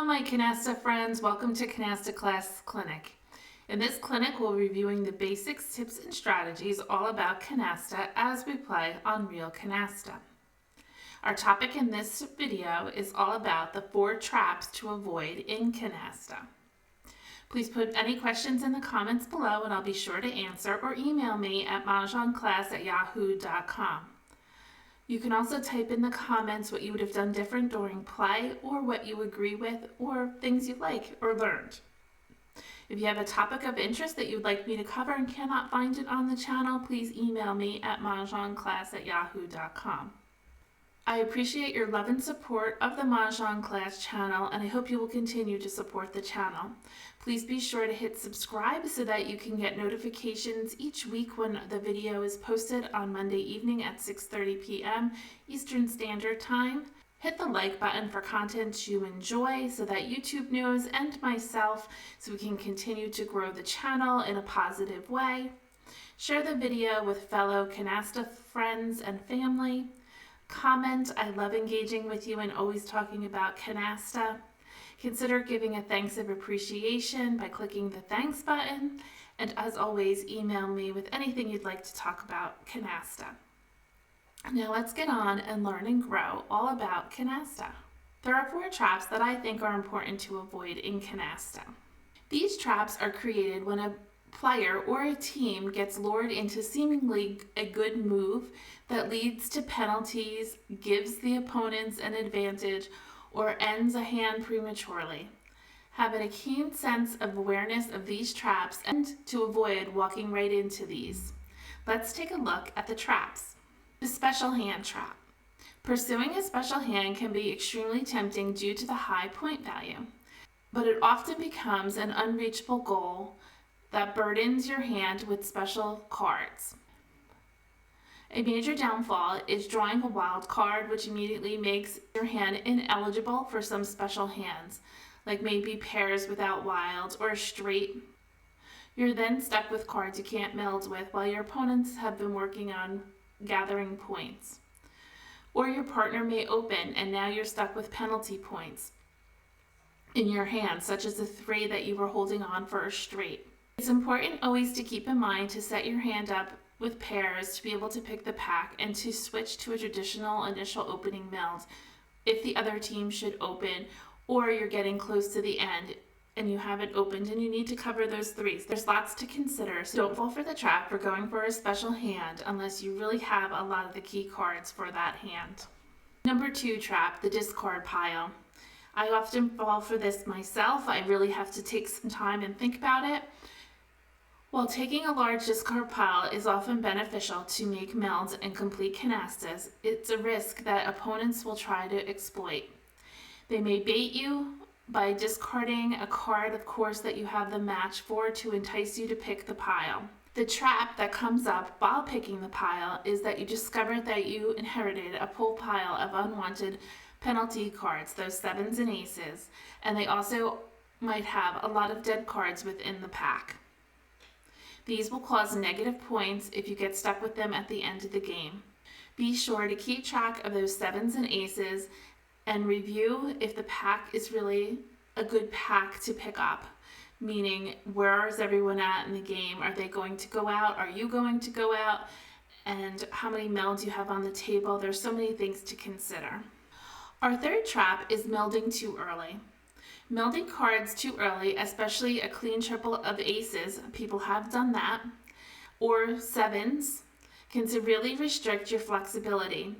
Hello my Canasta friends, welcome to Canasta Class Clinic. In this clinic we'll be reviewing the basics, tips, and strategies all about canasta as we play on real canasta. Our topic in this video is all about the 4 traps to avoid in canasta. Please put any questions in the comments below and I'll be sure to answer, or email me at mahjongclass@yahoo.com. You can also type in the comments what you would have done different during play, or what you agree with, or things you like or learned. If you have a topic of interest that you'd like me to cover and cannot find it on the channel, please email me at mahjongclass@yahoo.com. I appreciate your love and support of the Mahjong Class channel, and I hope you will continue to support the channel. Please be sure to hit subscribe so that you can get notifications each week when the video is posted on Monday evening at 6:30 p.m. Eastern Standard Time. Hit the like button for content you enjoy so that YouTube knows, and myself, so we can continue to grow the channel in a positive way. Share the video with fellow canasta friends and family. Comment. I love engaging with you and always talking about canasta. Consider giving a thanks of appreciation by clicking the thanks button. And as always, email me with anything you'd like to talk about canasta. Now let's get on and learn and grow all about canasta. There are 4 traps that I think are important to avoid in canasta. These traps are created when a player or a team gets lured into seemingly a good move that leads to penalties, gives the opponents an advantage, or ends a hand prematurely. Having a keen sense of awareness of these traps and to avoid walking right into these. Let's take a look at the traps. The special hand trap. Pursuing a special hand can be extremely tempting due to the high point value, but it often becomes an unreachable goal that burdens your hand with special cards. A major downfall is drawing a wild card, which immediately makes your hand ineligible for some special hands, like maybe pairs without wilds or a straight. You're then stuck with cards you can't meld with while your opponents have been working on gathering points. Or your partner may open and now you're stuck with penalty points in your hand, such as the 3 that you were holding on for a straight. It's important always to keep in mind to set your hand up with pairs to be able to pick the pack and to switch to a traditional initial opening meld if the other team should open, or you're getting close to the end and you haven't opened and you need to cover those 3s. There's lots to consider, so don't fall for the trap for going for a special hand unless you really have a lot of the key cards for that hand. Number 2 trap, the discard pile. I often fall for this myself. I really have to take some time and think about it. While taking a large discard pile is often beneficial to make melds and complete canastas, it's a risk that opponents will try to exploit. They may bait you by discarding a card, of course, that you have the match for to entice you to pick the pile. The trap that comes up while picking the pile is that you discover that you inherited a full pile of unwanted penalty cards, those 7s and aces, and they also might have a lot of dead cards within the pack. These will cause negative points if you get stuck with them at the end of the game. Be sure to keep track of those 7s and aces and review if the pack is really a good pack to pick up, meaning where is everyone at in the game? Are they going to go out? Are you going to go out? And how many melds you have on the table? There's so many things to consider. Our 3rd trap is melding too early. Melding cards too early, especially a clean triple of aces, people have done that, or 7s, can severely restrict your flexibility.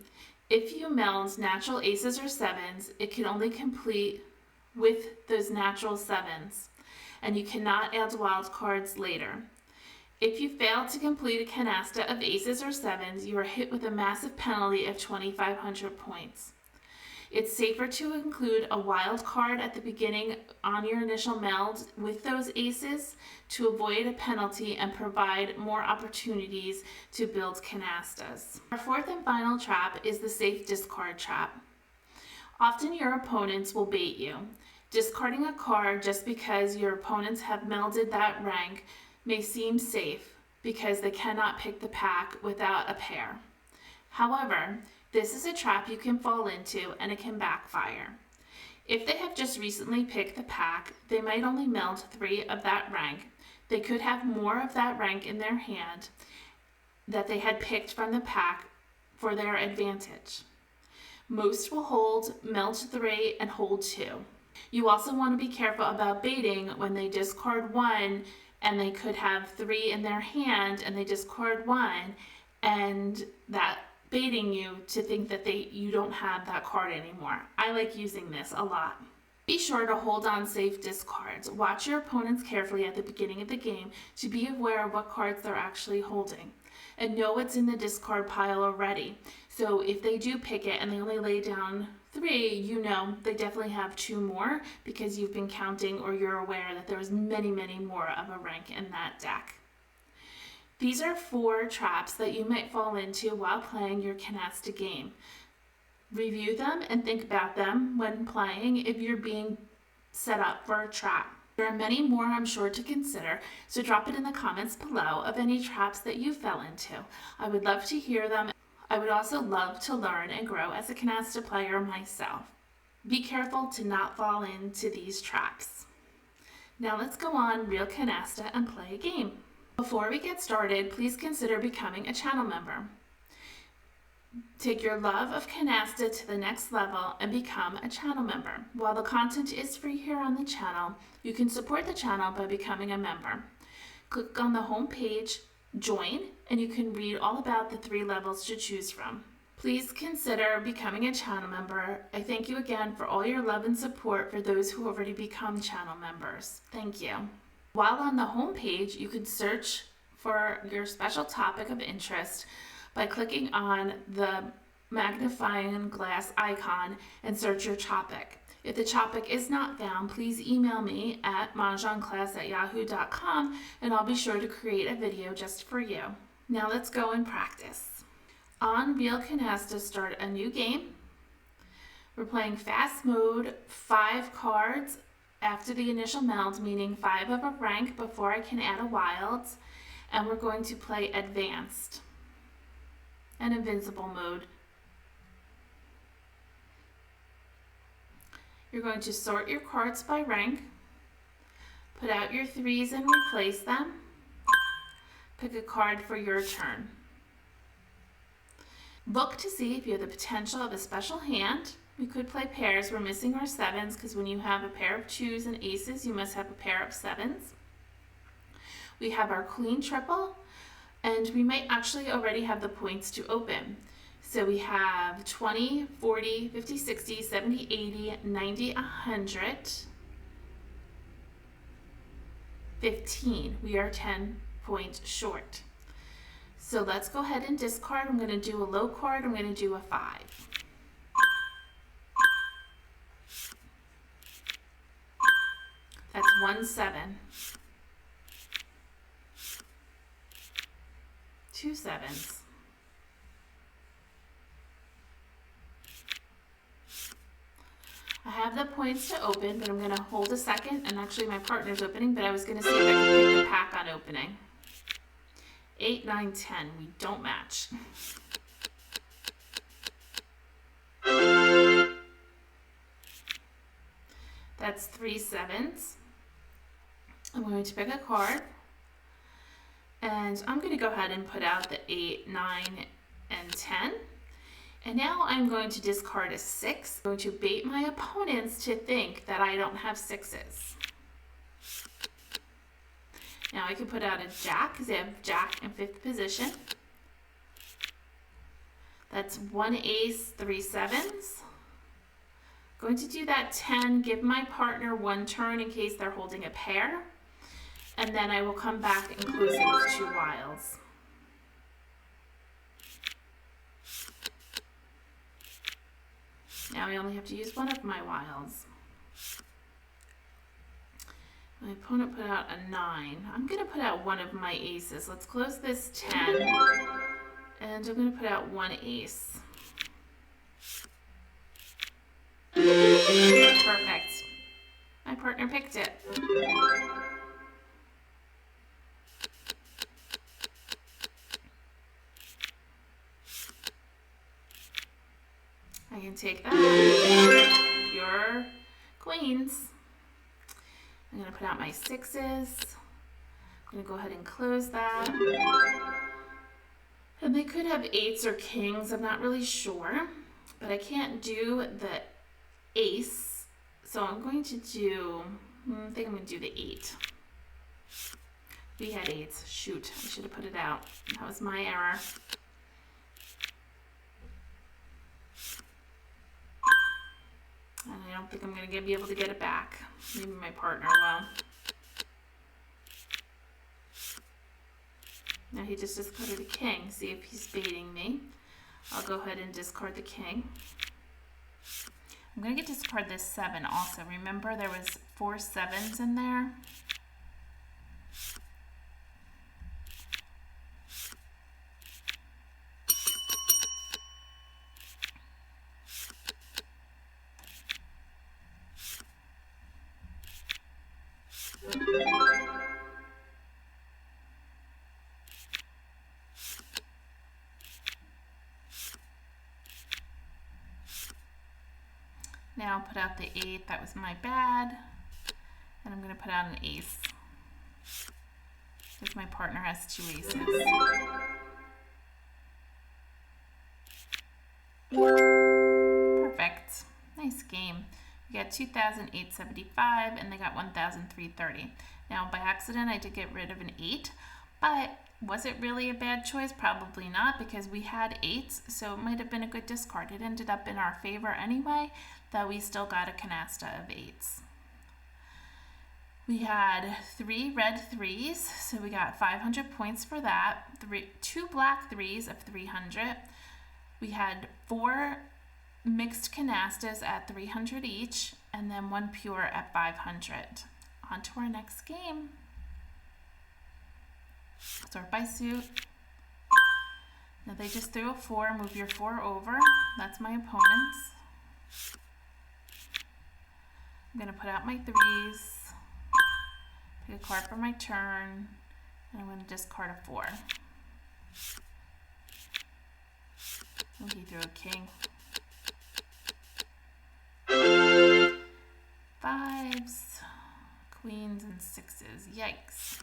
If you meld natural aces or 7s, it can only complete with those natural 7s, and you cannot add wild cards later. If you fail to complete a canasta of aces or 7s, you are hit with a massive penalty of 2,500 points. It's safer to include a wild card at the beginning on your initial meld with those aces to avoid a penalty and provide more opportunities to build canastas. Our 4th and final trap is the safe discard trap. Often your opponents will bait you. Discarding a card just because your opponents have melded that rank may seem safe because they cannot pick the pack without a pair. However, this is a trap you can fall into and it can backfire. If they have just recently picked the pack, they might only meld 3 of that rank. They could have more of that rank in their hand that they had picked from the pack for their advantage. Most will hold meld 3 and hold 2. You also want to be careful about baiting when they discard 1 and they could have 3 in their hand and they discard 1, and that baiting you to think that you don't have that card anymore. I like using this a lot. Be sure to hold on safe discards. Watch your opponents carefully at the beginning of the game to be aware of what cards they're actually holding. And know what's in the discard pile already. So if they do pick it and they only lay down 3, you know they definitely have 2 more because you've been counting, or you're aware that there's many, many more of a rank in that deck. These are 4 traps that you might fall into while playing your canasta game. Review them and think about them when playing if you're being set up for a trap. There are many more I'm sure to consider, so drop it in the comments below of any traps that you fell into. I would love to hear them. I would also love to learn and grow as a canasta player myself. Be careful to not fall into these traps. Now let's go on Real Canasta and play a game. Before we get started, please consider becoming a channel member. Take your love of canasta to the next level and become a channel member. While the content is free here on the channel, you can support the channel by becoming a member. Click on the home page, join, and you can read all about the 3 levels to choose from. Please consider becoming a channel member. I thank you again for all your love and support for those who already become channel members. Thank you. While on the home page, you can search for your special topic of interest by clicking on the magnifying glass icon and search your topic. If the topic is not found, please email me at mahjongclass@yahoo.com and I'll be sure to create a video just for you. Now let's go and practice. On Real Canasta, start a new game. We're playing fast mode, 5 cards after the initial meld, meaning 5 of a rank before I can add a wild, and we're going to play advanced and invincible mode. You're going to sort your cards by rank, put out your 3s and replace them, pick a card for your turn. Look to see if you have the potential of a special hand. We could play pairs. We're missing our 7s because when you have a pair of 2s and aces, you must have a pair of 7s. We have our queen triple, and we might actually already have the points to open. So we have 20, 40, 50, 60, 70, 80, 90, 100, 15. We are 10 points short. So let's go ahead and discard. I'm going to do a low card. I'm going to do a 5. That's 1 7. 2 7s. I have the points to open, but I'm going to hold a second, and actually my partner's opening, but I was going to see if I could pick the pack on opening. 8, 9, 10. We don't match. That's 3 7s. I'm going to pick a card, and I'm going to go ahead and put out the 8, 9, and 10. And now I'm going to discard a 6. I'm going to bait my opponents to think that I don't have 6s. Now I can put out a jack because I have jack in 5th position. That's 1 ace, 3 7s. Going to do that 10, give my partner 1 turn in case they're holding a pair. And then I will come back and close it with 2 wilds. Now I only have to use 1 of my wilds. My opponent put out a 9. I'm going to put out 1 of my aces. Let's close this 10. And I'm going to put out 1 ace. Perfect. My partner picked it. I can take that. Pure queens. I'm going to put out my sixes. I'm going to go ahead and close that. And they could have eights or kings, I'm not really sure. But I can't do the ace. So I'm going to do, I think I'm going to do the 8. We had 8s. Shoot, I should have put it out. That was my error. And I don't think I'm going to be able to get it back. Maybe my partner will. Now he just discarded a king. See if he's baiting me. I'll go ahead and discard the king. I'm going to get to discard this 7 also. Remember there was 4 7s in there? Now I'll put out the 8, that was my bad. And I'm going to put out an ace. Because my partner has 2 aces. Perfect. Nice game. We got 2,875 and they got 1,330. Now by accident I did get rid of an 8, but was it really a bad choice? Probably not, because we had 8s, so it might have been a good discard. It ended up in our favor anyway, though we still got a canasta of 8s. We had 3 red 3s, so we got 500 points for that. 2 black 3s of 300. We had 4 mixed canastas at 300 each, and then 1 pure at 500. On to our next game. Sort by suit. Now they just threw a 4, move your 4 over. That's my opponent's. I'm going to put out my 3s, pick a card for my turn, and I'm going to discard a 4. And he threw a king. 5s, queens, and 6s. Yikes.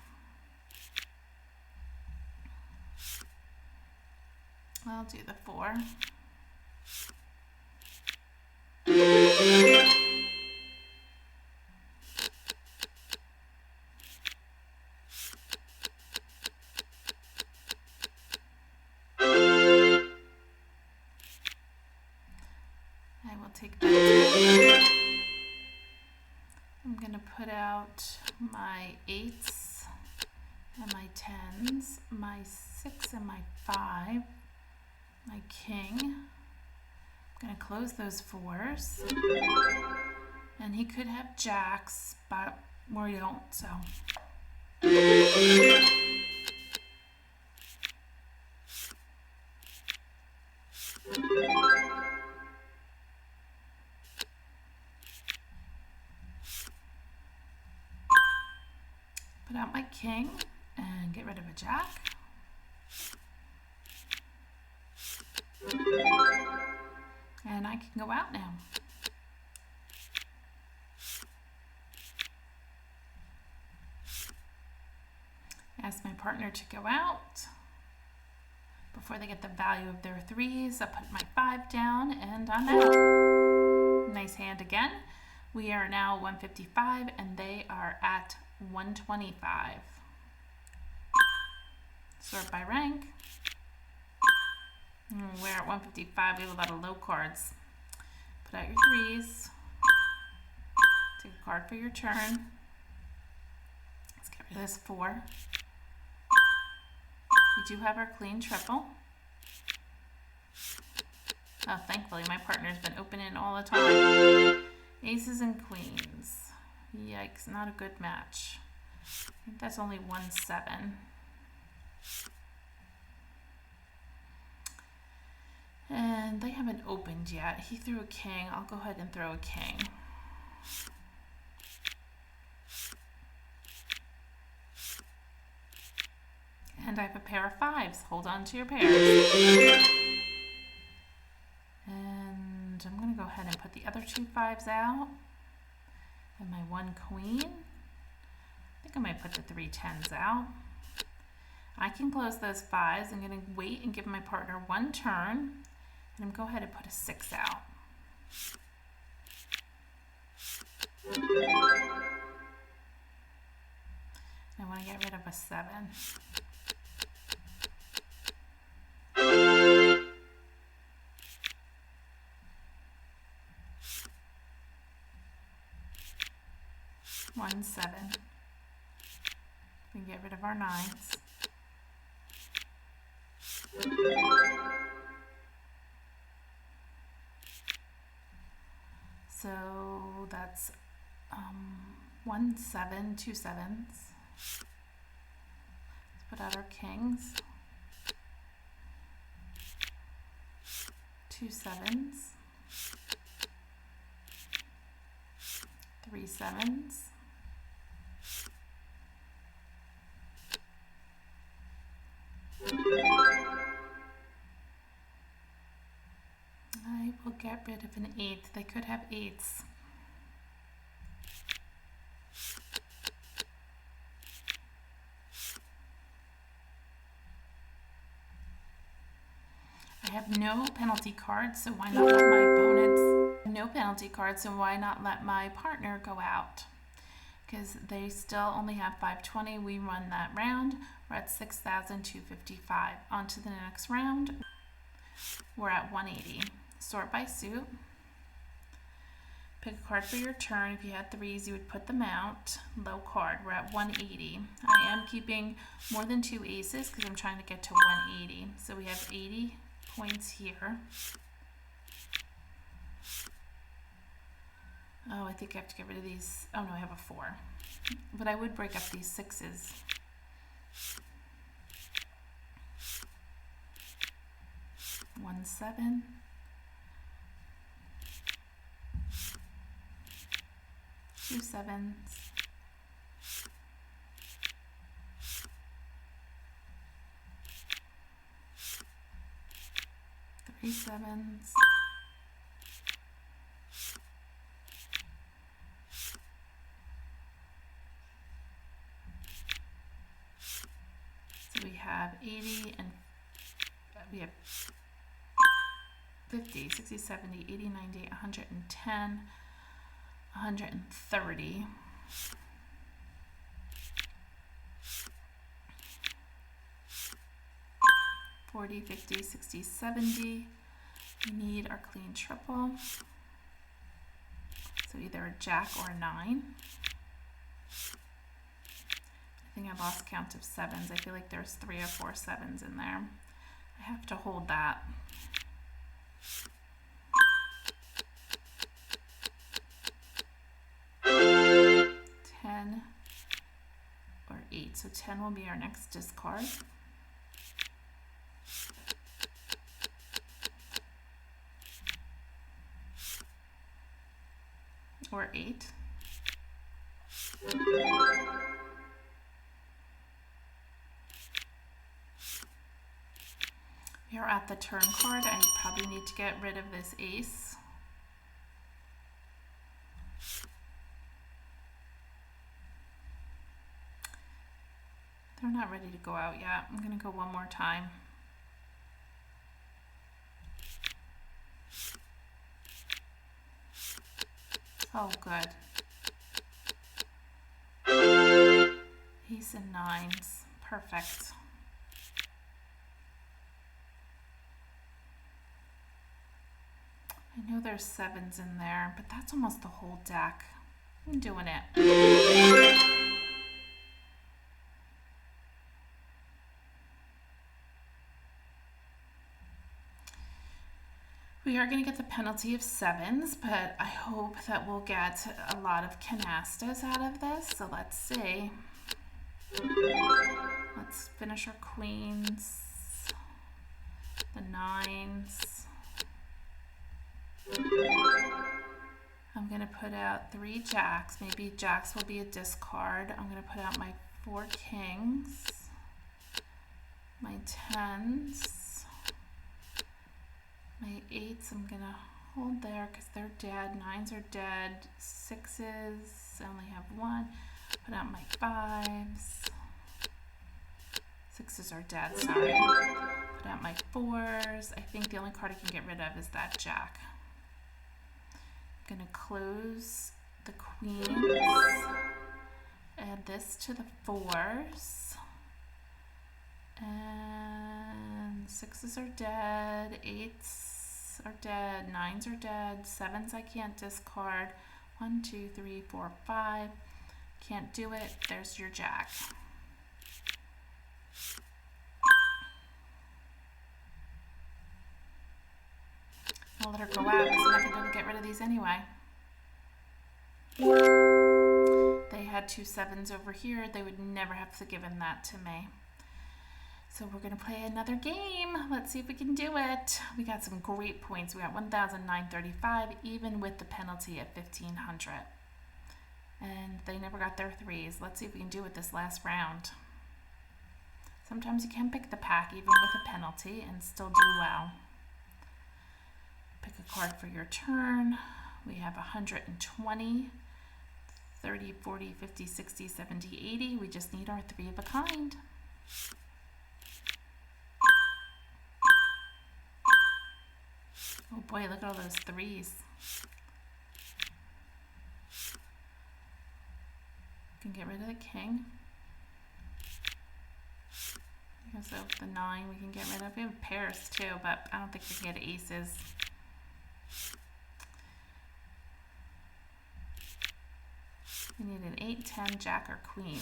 I'll do the 4. I will take that 10. I'm going to put out my 8s and my 10s, my 6 and my 5. My king. I'm going to close those 4s. And he could have jacks, but we don't, so. Put out my king and get rid of a jack. And I can go out now. Ask my partner to go out. Before they get the value of their 3s, I'll put my 5 down and I'm out. Nice hand again. We are now 155 and they are at 125. Sort by rank. We're at 155, we have a lot of low cards. Put out your 3s. Take a card for your turn. Let's get rid of this 4. We do have our clean triple. Oh, thankfully my partner's been opening all the time. Aces and queens. Yikes, not a good match. I think that's only 1-7. And they haven't opened yet. He threw a king. I'll go ahead and throw a king. And I have a pair of 5s. Hold on to your pairs. And I'm going to go ahead and put the other 2 5s out. And my 1 queen. I think I might put the 3 tens out. I can close those 5s. I'm going to wait and give my partner 1 turn. And I'm going to go ahead and put a 6 out. I want to get rid of a 7. One 7. We can get rid of our 9s. So that's 1 7, 2 7s. Let's put out our kings. 2 7s. 3 7s. I will get rid of an 8. They could have 8s. I have no penalty cards, so why not let my opponents, no penalty cards, so why not let my partner go out? Because they still only have 520. We run that round. We're at 6,255. On to the next round. We're at 180. Sort by suit. Pick a card for your turn. If you had 3s, you would put them out. Low card. We're at 180. I am keeping more than 2 aces because I'm trying to get to 180. So we have 80 points here. Oh, I think I have to get rid of these. Oh no, I have a 4. But I would break up these 6s. One 7. 2 7s. 3 7s. 80 and we have 50, 60, 70, 80, 90, 110, 130. 40, 50, 60, 70. We need our clean triple. So either a jack or a 9. I think I lost count of 7s. I feel like there's 3 or 4 7s in there. I have to hold that. Or 8. So 10 will be our next discard. Or 8. You're at the turn card. I probably need to get rid of this ace. They're not ready to go out yet. I'm going to go one more time. Oh, good. Ace and 9s. Perfect. I know there's 7s in there, but that's almost the whole deck. I'm doing it. We are going to get the penalty of 7s, but I hope that we'll get a lot of canastas out of this. So let's see. Let's finish our queens, the 9s. I'm going to put out 3 jacks. Maybe jacks will be a discard. I'm going to put out my 4 kings, my 10s. My 8s I'm going to hold there because they're dead. 9s are dead. 6s. I only have one. Put out my fives. Sixes are dead, sorry. Put out my fours. I think the only card I can get rid of is that jack. I'm gonna close the queens. Add this to the fours. And sixes are dead, eights are dead, nines are dead, sevens I can't discard. 1, 2, 3, 4, 5. Can't do it. There's your jack. I'll let her go out because I'm not going to be able to get rid of these anyway. They had 2 sevens over here. They would never have given that to me. So we're going to play another game. Let's see if we can do it. We got some great points. We got 1,935, even with the penalty at 1,500. And they never got their threes. Let's see if we can do it this last round. Sometimes you can pick the pack even with a penalty and still do well. Pick a card for your turn. We have 120, 30, 40, 50, 60, 70, 80. We just need our 3 of a kind. Oh boy, look at all those 3s. Can get rid of the king. Because of the 9 we can get rid of. We have pairs too, but I don't think we can get aces. We need an 8, 10, jack, or queen.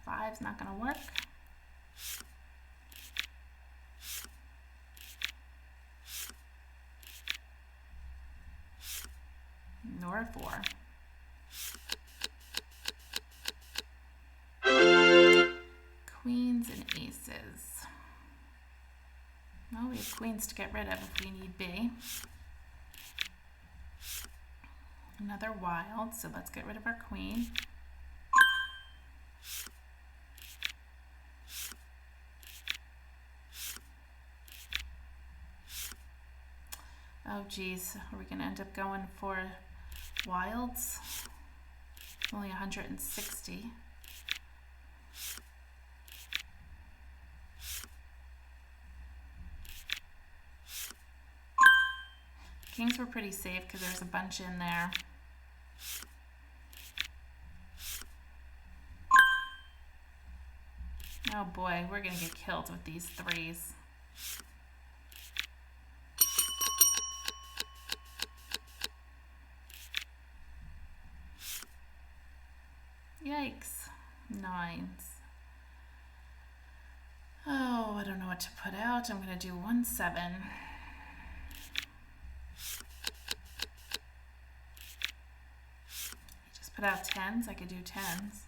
5's not going to work. Nor a 4. Queens and aces. Well, we have queens to get rid of if we need B. Another wild, so let's get rid of our queen. Oh geez, are we going to end up going for wilds? It's only 160. Kings were pretty safe because there's a bunch in there. Oh boy, we're going to get killed with these 3s. Yikes. 9s. Oh, I don't know what to put out. I'm going to do 1, 7. Just put out 10s. I could do 10s.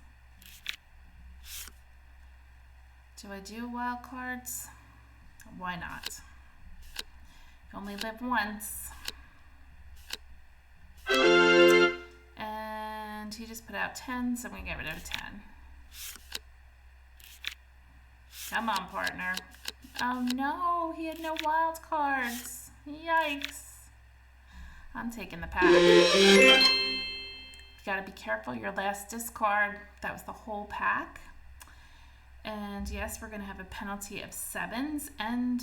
Do I do wild cards? Why not? You only live once. And he just put out 10, so I'm going to get rid of a 10. Come on, partner. Oh no, he had no wild cards. Yikes. I'm taking the pack. You gotta be careful, your last discard. That was the whole pack. And yes, we're gonna have a penalty of 7s and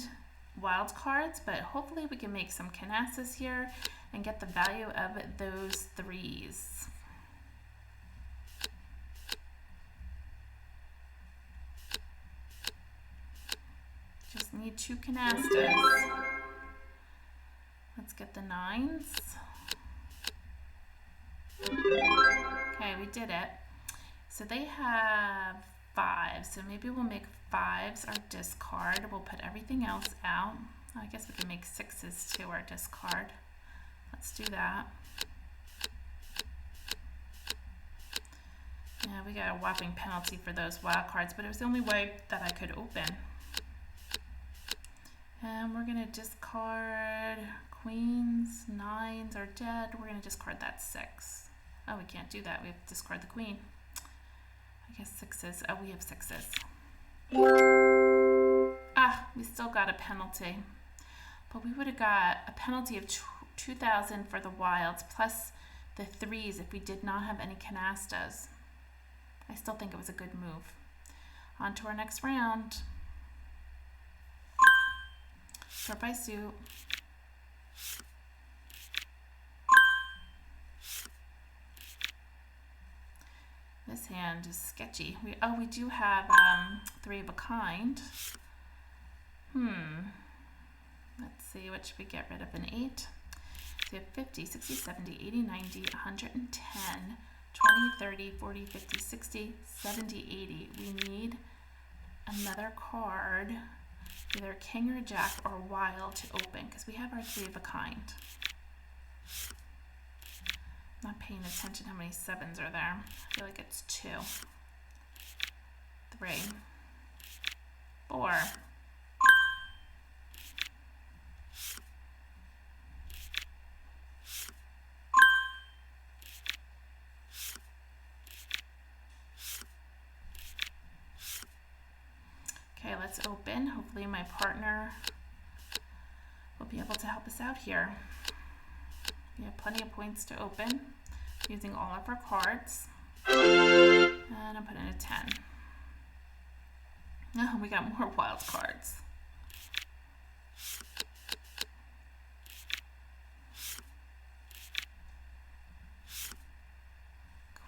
wild cards, but hopefully we can make some canastas here and get the value of those 3s. Just need 2 canastas. Let's get the 9s. Okay, we did it. So they have 5, so maybe we'll make 5s our discard. We'll put everything else out. I guess we can make 6s too our discard. Let's do that. Yeah, we got a whopping penalty for those wild cards, but it was the only way that I could open. And we're gonna discard queens. 9s are dead. We're gonna discard that 6. Oh, we can't do that. We have to discard the queen. I guess 6s. Oh, we have 6s. Ah, we still got a penalty. But we would have got a penalty of 2,000 for the wilds plus the threes if we did not have any canastas. I still think it was a good move. On to our next round. Short by suit. This hand is sketchy. We do have three of a kind. Let's see, what should we get rid of? An 8. So we have 50, 60, 70, 80, 90, 110, 20, 30, 40, 50, 60, 70, 80. We need another card, either a king or a jack or a wild to open because we have our three of a kind. I'm not paying attention how many sevens are there. I feel like it's 2, 3, 4. Okay, let's open. Hopefully my partner will be able to help us out here. We have plenty of points to open using all of our cards. And I'm putting a 10. Oh, we got more wild cards.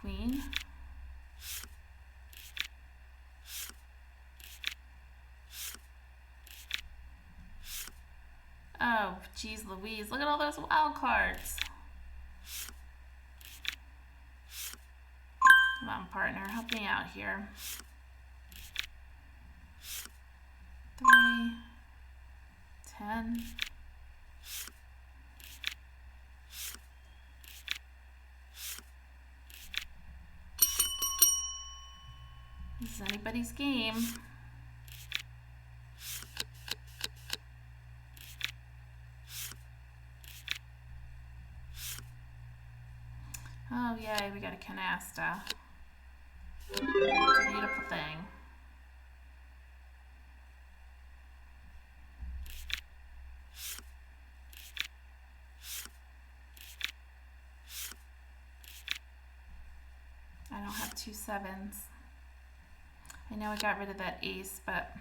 Queen. Oh, geez Louise, look at all those wild cards. Come on, partner, help me out here. 3, 10. This is anybody's game. Oh yay, we got a canasta. It's a beautiful thing. I don't have 2 sevens. I know I got rid of that ace, but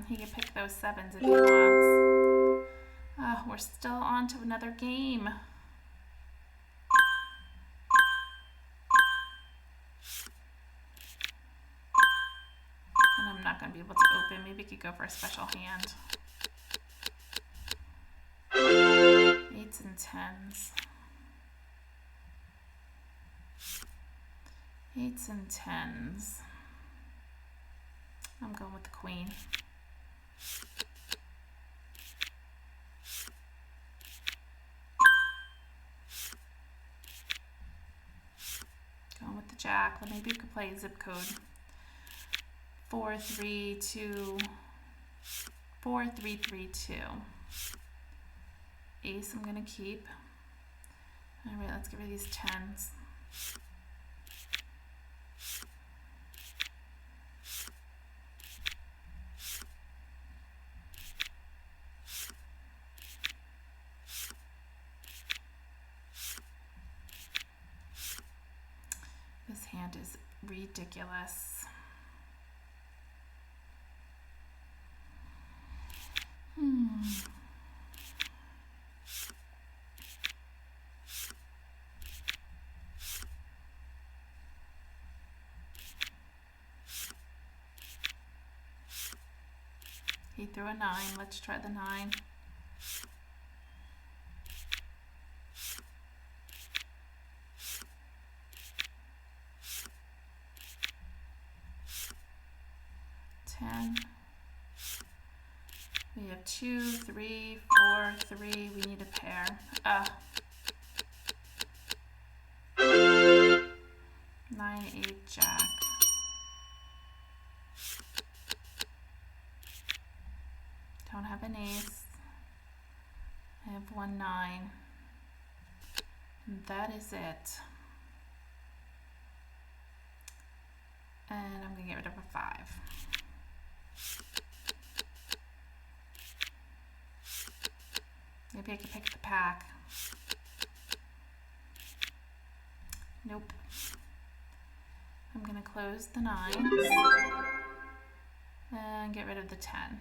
he can pick those sevens if he wants. Oh, we're still on to another game. And I'm not going to be able to open. Maybe we could go for a special hand. 8s and 10s. 8s and 10s. I'm going with the queen. Going with the jack. Maybe we could play zip code. 4, 3, 2. 4, 3, 3, 2. Ace I'm going to keep. Alright, let's get rid of these 10s. This hand is ridiculous. He threw a 9. Let's try the 9. We have 2, 3, 4, 3. We need a pair. 9, 8, jack. Don't have an ace. I have 1, 9. And that is it. And I'm going to get rid of a 5. Maybe I could pick the pack. Nope. I'm going to close the 9s and get rid of the 10. I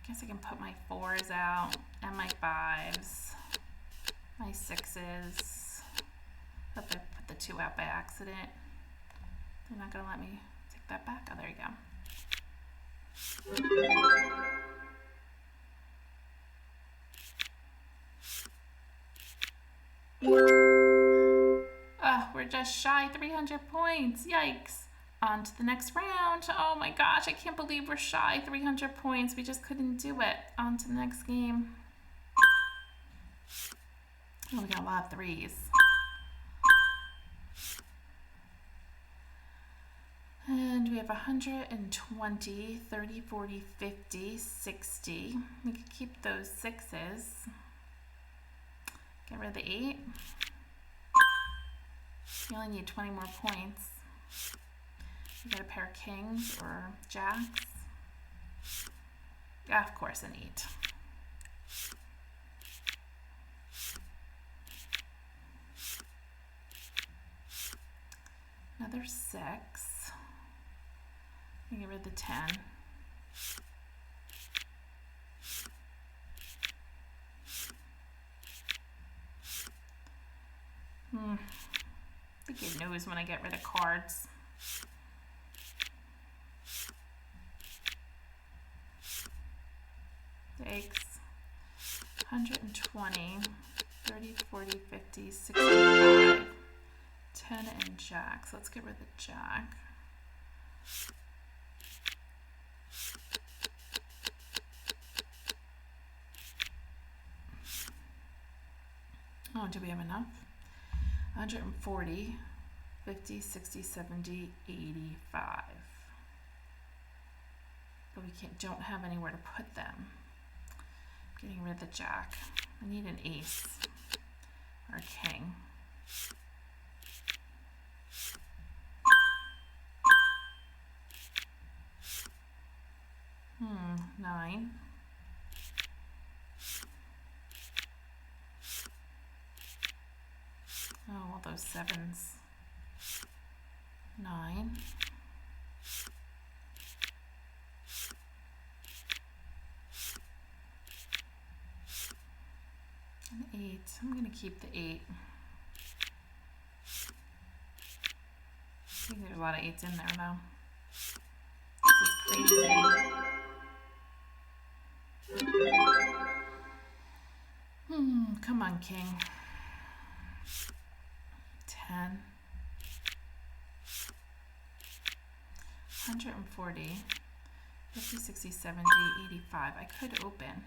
guess I can put my 4s out and my 5s, my 6s. Hope I put the 2 out by accident. They're not going to let me take that back. Oh, there you go. Oh, we're just shy 300 points. Yikes. On to the next round. Oh my gosh, I can't believe we're shy 300 points. We just couldn't do it. On to the next game. Oh, we got a lot of 3s. And we have 120, 30, 40, 50, 60. We could keep those 6s. Get rid of the 8. You only need 20 more points. You got a pair of kings or jacks. Yeah, of course, an 8. Another 6. You get rid of the 10. I think it knows when I get rid of cards. Six, 120, 30, 40, 50, 65, 10 and jack. So let's get rid of the jack. Oh, do we have enough? 140, 50, 60, 70, 85. But we don't have anywhere to put them. Getting rid of the jack. I need an ace or a king. 9. Oh, all those 7s. 9. An 8. I'm going to keep the 8. I think there's a lot of 8s in there now. This is crazy. Come on, king. 10. 140. 50, 60, 70, 85. I could open.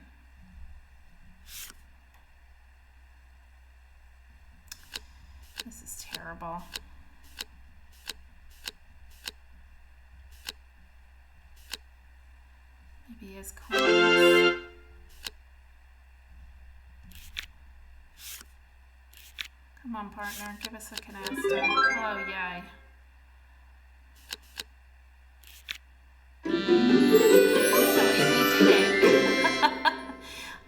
This is terrible. Maybe his coins. Come on, partner, give us a canasta. Oh, yay.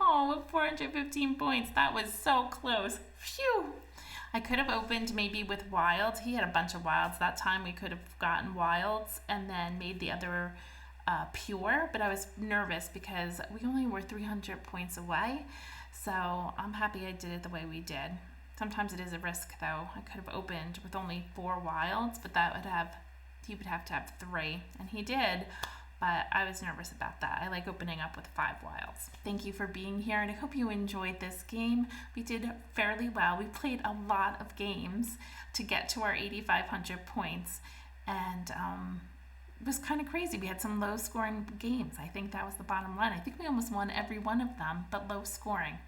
Oh, with 415 points. That was so close. Phew. I could have opened maybe with wilds. He had a bunch of wilds that time. We could have gotten wilds and then made the other pure, but I was nervous because we only were 300 points away. So I'm happy I did it the way we did. Sometimes it is a risk though. I could have opened with only 4 wilds, but he would have to have 3, and he did. But I was nervous about that. I like opening up with 5 wilds. Thank you for being here, and I hope you enjoyed this game. We did fairly well. We played a lot of games to get to our 8,500 points, and it was kind of crazy. We had some low scoring games. I think that was the bottom line. I think we almost won every one of them, but low scoring.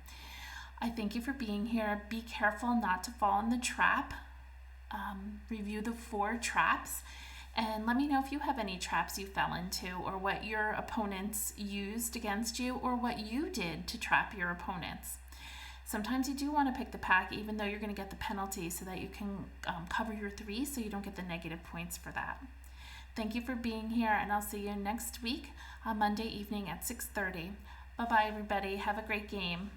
I thank you for being here. Be careful not to fall in the trap. Review the 4 traps. And let me know if you have any traps you fell into, or what your opponents used against you, or what you did to trap your opponents. Sometimes you do want to pick the pack, even though you're going to get the penalty, so that you can cover your 3, so you don't get the negative points for that. Thank you for being here, and I'll see you next week on Monday evening at 6:30. Bye-bye, everybody. Have a great game.